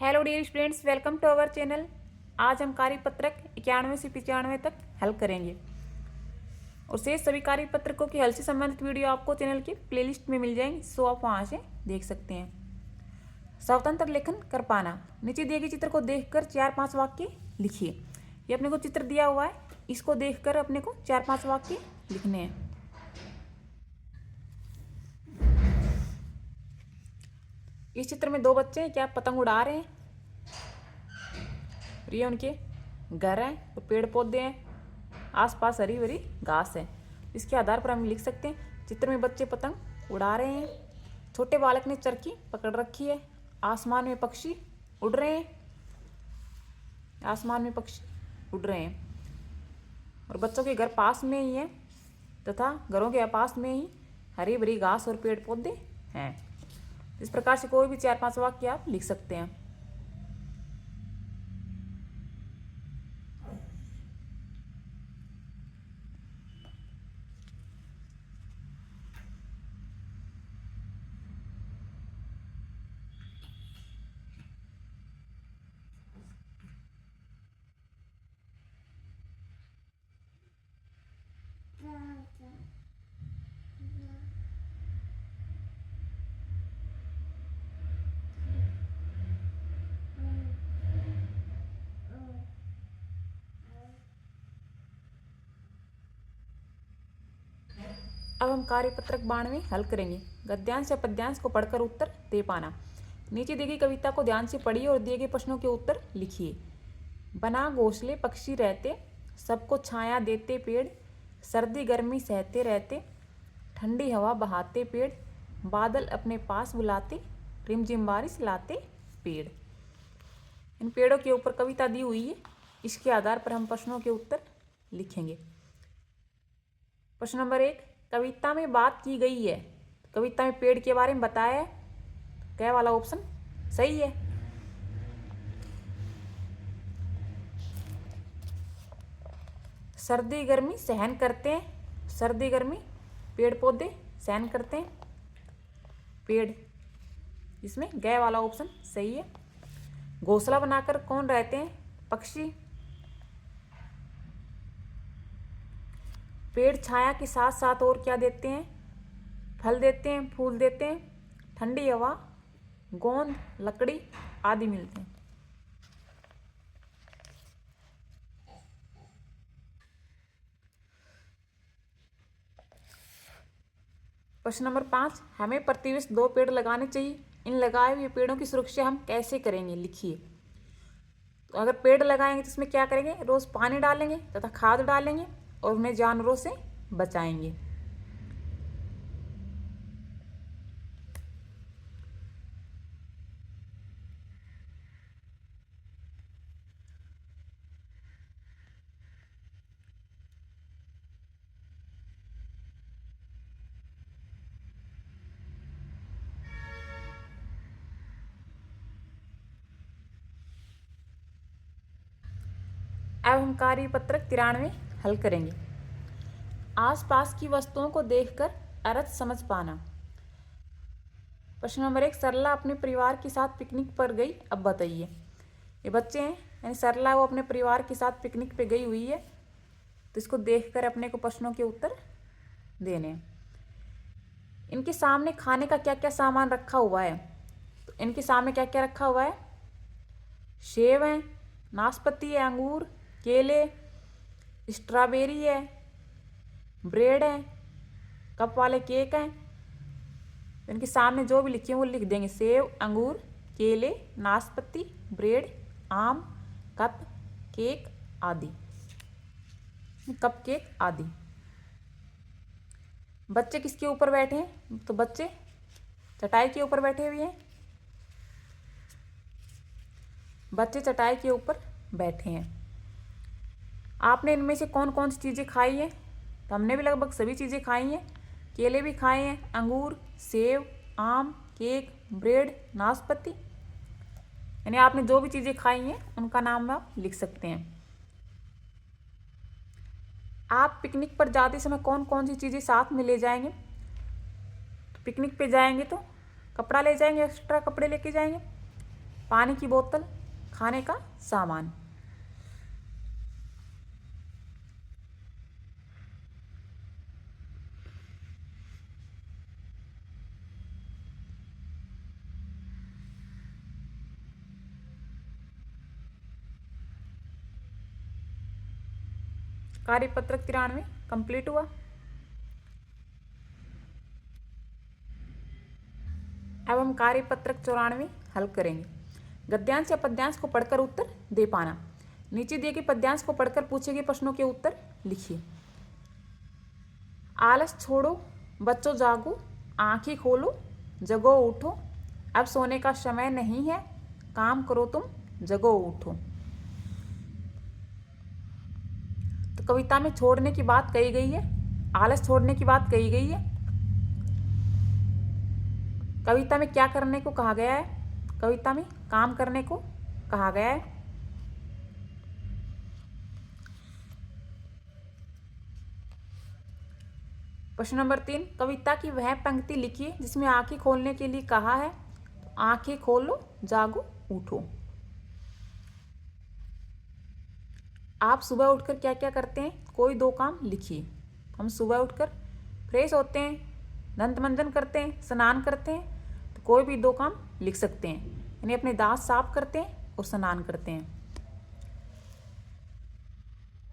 Hello dear students, welcome to our channel. आज हम कार्यपत्रक 91 से 95 तक हल करेंगे और शेष सभी कार्यपत्रकों की हल से संबंधित वीडियो आपको चैनल की प्लेलिस्ट में मिल जाएंगे, सो आप वहां से देख सकते हैं। स्वतंत्र लेखन कर पाना। नीचे दिए गए चित्र को देखकर 4-5 वाक्य लिखिए। ये अपने को चित्र दिया हुआ है, इसको देखकर अपने को 4-5 वाक्य लिखने हैं। इस चित्र में दो बच्चे हैं, क्या पतंग उड़ा रहे हैं। ये उनके घर हैं और पेड़ पौधे हैं, आसपास हरी भरी घास है। इसके आधार पर हम लिख सकते हैं चित्र में बच्चे पतंग उड़ा रहे हैं। छोटे बालक ने चरखी पकड़ रखी है। आसमान में पक्षी उड़ रहे हैं। आसमान में पक्षी उड़ रहे हैं और बच्चों के घर पास में ही है तथा घरों के पास में ही हरी भरी घास और पेड़ पौधे हैं। इस प्रकार से कोई भी 4-5 वाक्य आप लिख सकते हैं। अब हम कार्यपत्रक 92 हल करेंगे। गद्यांश या पद्यांश को पढ़कर उत्तर दे पाना। नीचे दी गई कविता को ध्यान से पढ़िए और दिए गए प्रश्नों के उत्तर लिखिए। बना घोंसले पक्षी रहते, सबको छाया देते पेड़, सर्दी गर्मी सहते रहते, ठंडी हवा बहाते पेड़, बादल अपने पास बुलाते, रिमझिम बारिश लाते पेड़। इन पेड़ों के ऊपर कविता दी हुई है, इसके आधार पर हम प्रश्नों के उत्तर लिखेंगे। प्रश्न नंबर 1, कविता में बात की गई है। कविता में पेड़ के बारे में बताया है, क्या वाला ऑप्शन सही है। सर्दी गर्मी सहन करते हैं, सर्दी गर्मी पेड़ पौधे सहन करते हैं, पेड़, इसमें गए वाला ऑप्शन सही है। घोंसला बनाकर कौन रहते हैं, पक्षी। पेड़ छाया के साथ साथ और क्या देते हैं, फल देते हैं, फूल देते हैं, ठंडी हवा, गोंद, लकड़ी आदि मिलते हैं। प्रश्न नंबर 5, हमें प्रतिवर्ष 2 पेड़ लगाने चाहिए। इन लगाए हुए पेड़ों की सुरक्षा हम कैसे करेंगे, लिखिए। तो अगर पेड़ लगाएंगे तो इसमें क्या करेंगे, रोज पानी डालेंगे तथा खाद डालेंगे और उन्हें जानवरों से बचाएंगे। अब हम कार्यपत्रक 93 हल करेंगे। आसपास की वस्तुओं को देखकर अर्थ समझ पाना। प्रश्न नंबर 1, सरला अपने परिवार के साथ पिकनिक पर गई, अब बताइए। ये बच्चे हैं, यानी सरला वो अपने परिवार के साथ पिकनिक पे गई हुई है, तो इसको देखकर अपने को प्रश्नों के उत्तर देने हैं। इनके सामने खाने का क्या क्या सामान रखा हुआ है, तो इनके सामने क्या क्या रखा हुआ है, सेब है, नाशपाती है, अंगूर, केले, स्ट्रॉबेरी है, ब्रेड है, कप वाले केक हैं। इनके सामने जो भी लिखे वो लिख देंगे, सेब, अंगूर, केले, नाशपाती, ब्रेड, आम, कप केक आदि, कप केक आदि। बच्चे किसके ऊपर बैठे हैं, तो बच्चे चटाई के ऊपर बैठे हुए हैं। बच्चे चटाई के ऊपर बैठे हैं। आपने इनमें से कौन कौन सी चीज़ें खाई हैं, तो हमने भी लगभग सभी चीज़ें खाई हैं। केले भी खाए हैं, अंगूर, सेब, आम, केक, ब्रेड, नाशपाती, यानी आपने जो भी चीज़ें खाई हैं उनका नाम आप लिख सकते हैं। आप पिकनिक पर जाते समय कौन कौन सी चीज़ें साथ में ले जाएंगे, तो पिकनिक पे जाएंगे तो कपड़ा ले जाएंगे, एक्स्ट्रा कपड़े लेके जाएंगे। पानी की बोतल, खाने का सामान। कार्यपत्रक 93 कंप्लीट हुआ। अब हम कार्यपत्रक 94 हल करेंगे। गद्यांश या पद्यांश को पढ़कर उत्तर दे पाना। नीचे दिए गए पद्यांश को पढ़कर पूछे गए प्रश्नों के उत्तर लिखिए। आलस छोड़ो बच्चों जागो, आंखें खोलो जगो उठो, अब सोने का समय नहीं है, काम करो तुम जगो उठो। तो कविता में छोड़ने की बात कही गई है, आलस छोड़ने की बात कही गई है। कविता में क्या करने को कहा गया है? कविता में काम करने को कहा गया है। प्रश्न नंबर 3, कविता की वह पंक्ति लिखिए जिसमें आंखें खोलने के लिए कहा है। तो आंखें खोलो जागो उठो। आप सुबह उठकर क्या क्या करते हैं? कोई 2 काम लिखिए। हम सुबह उठकर फ्रेश होते हैं, दंत मंजन करते हैं, स्नान करते हैं। तो कोई भी 2 काम लिख सकते हैं, यानी अपने दांत साफ करते हैं और स्नान करते हैं।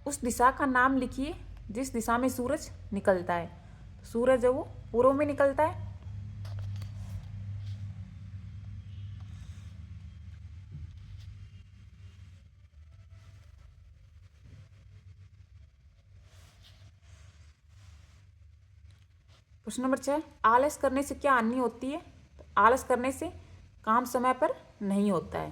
उस दिशा का नाम लिखिए जिस दिशा में सूरज निकलता है। सूरज है वो पूर्व में निकलता है। प्रश्न नंबर 6, आलस करने से क्या हानि होती है? तो आलस करने से काम समय पर नहीं होता है।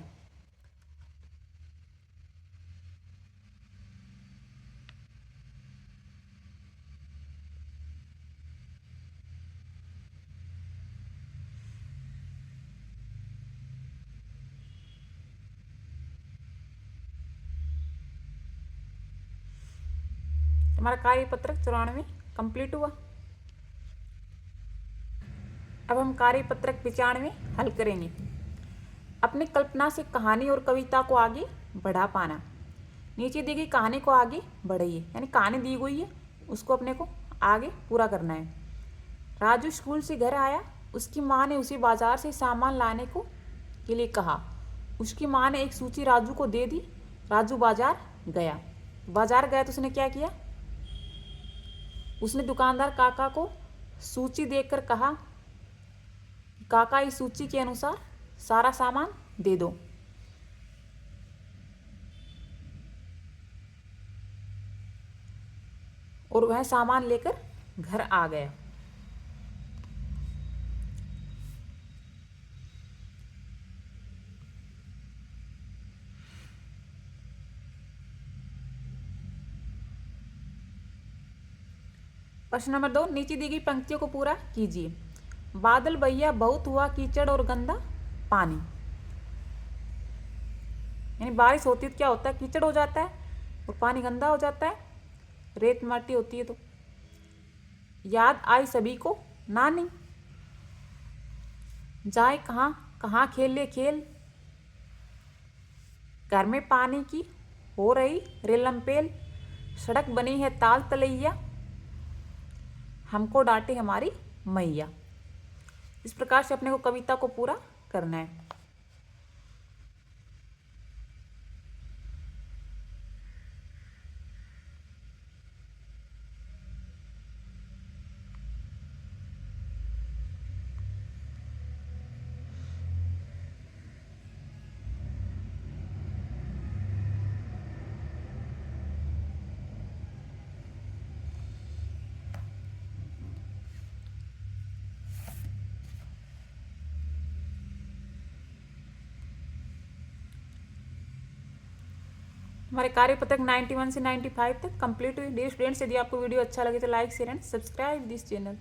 हमारा कार्यपत्रक 94 कंप्लीट हुआ। अब हम कार्यपत्रक 95 हल करेंगे। अपनी कल्पना से कहानी और कविता को आगे बढ़ा पाना। नीचे दी गई कहानी को आगे बढ़ाइए, यानी कहानी दी गई है उसको अपने को आगे पूरा करना है। राजू स्कूल से घर आया, उसकी माँ ने उसे बाजार से सामान लाने को के लिए कहा। उसकी माँ ने एक सूची राजू को दे दी। राजू बाजार गया। बाजार गया तो उसने क्या किया? उसने दुकानदार काका को सूची देखकर कहा, काका इस सूची के अनुसार सारा सामान दे दो। और वह सामान लेकर घर आ गया। प्रश्न नंबर 2, नीचे दी गई पंक्तियों को पूरा कीजिए। बादल भैया बहुत हुआ कीचड़ और गंदा पानी। यानी बारिश होती है तो क्या होता है? कीचड़ हो जाता है और पानी गंदा हो जाता है, रेत माटी होती है। तो याद आई सभी को नानी, जाए कहाँ कहाँ खेले खेल, घर में पानी की हो रही रेलमपेल, सड़क बनी है ताल तलैया, हमको डांटे हमारी मैया। इस प्रकार से अपने को कविता को पूरा करना है। हमारे कार्यपत्रक 91 से 95 तक कंप्लीट हुई। डियर स्टूडेंट्स, यदि आपको वीडियो अच्छा लगे तो like share and subscribe this channel.